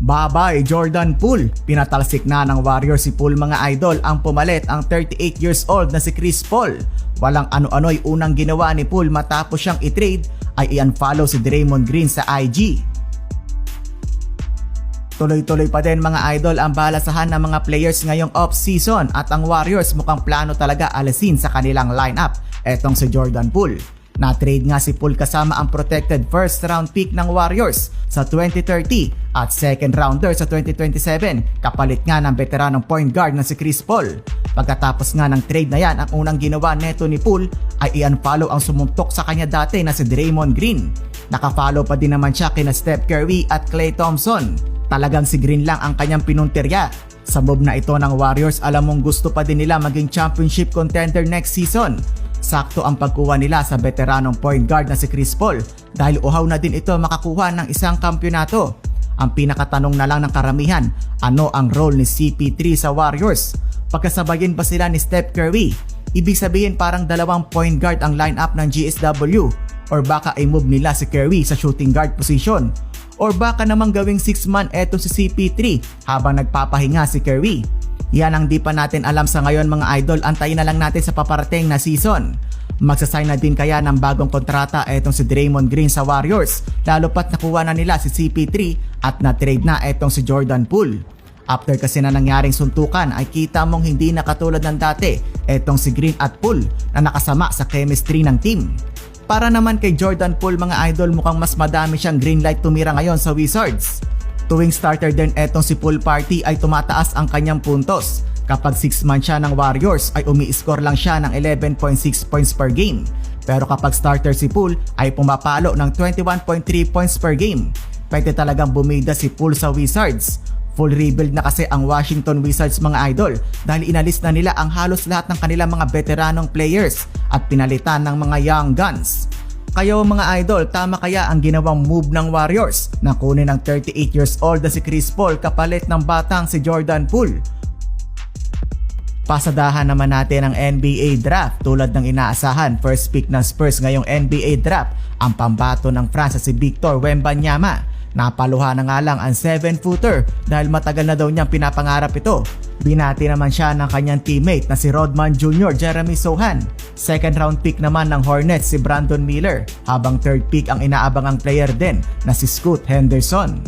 Babay Jordan Poole, pinatalsik na ng Warriors si Poole mga idol. Ang pumalit ang 38 years old na si Chris Paul. Walang ano-ano'y unang ginawa ni Poole matapos siyang i-trade ay i-unfollow si Draymond Green sa IG. Tuloy-tuloy pa din mga idol ang balasahan ng mga players ngayong off-season at ang Warriors mukhang plano talaga alisin sa kanilang lineup etong si Jordan Poole. Na-trade nga si Poole kasama ang protected first round pick ng Warriors sa 2030 at second rounder sa 2027 kapalit nga ng veteranong point guard na si Chris Paul. Pagkatapos nga ng trade na yan, ang unang ginawa neto ni Poole ay i-unfollow ang sumuntok sa kanya dati na si Draymond Green. Nakafollow pa din naman siya kina Steph Curry at Klay Thompson. Talagang si Green lang ang kanyang pinuntirya. Sa move na ito ng Warriors, alam mong gusto pa din nila maging championship contender next season. Sakto ang pagkuha nila sa veteranong point guard na si Chris Paul dahil uhaw na din ito makakuha ng isang kampyonato. Ang pinakatanong na lang ng karamihan, ano ang role ni CP3 sa Warriors? Pagkasabayin ba sila ni Steph Curry? Ibig sabihin parang dalawang point guard ang lineup ng GSW, or baka ay move nila si Curry sa shooting guard position, or baka namang gawing 6-man eto si CP3 habang nagpapahinga si Curry. Yan ang di pa natin alam sa ngayon mga idol, antayin na lang natin sa paparating na season. Magsasign na din kaya ng bagong kontrata etong si Draymond Green sa Warriors, lalo pat nakuha na nila si CP3 at na-trade na etong si Jordan Poole. After kasi na nangyaring suntukan ay kita mong hindi na katulad ng dati etong si Green at Poole na nakasama sa chemistry ng team. Para naman kay Jordan Poole mga idol, mukhang mas madami siyang green light tumira ngayon sa Wizards. Tuwing starter din etong si Poole Party ay tumataas ang kanyang puntos. Kapag 6-man siya ng Warriors ay umi-score lang siya ng 11.6 points per game. Pero kapag starter si Poole ay pumapalo ng 21.3 points per game. Pwede talagang bumida si Poole sa Wizards. Full rebuild na kasi ang Washington Wizards mga idol dahil inalis na nila ang halos lahat ng kanilang mga veteranong players at pinalitan ng mga young guns. Kayo mga idol, tama kaya ang ginawang move ng Warriors na kunin ang 38 years old na si Chris Paul kapalit ng batang si Jordan Poole? Pasadahan naman natin ang NBA draft. Tulad ng inaasahan, first pick ng Spurs ngayong NBA draft ang pambato ng France si Victor Wembanyama. Napaluha na nga lang ang 7-footer dahil matagal na daw niyang pinapangarap ito. Binati naman siya ng kanyang teammate na si Rodman Jr. Jeremy Sohan. Second round pick naman ng Hornets si Brandon Miller, habang third pick ang inaabangang player din na si Scoot Henderson.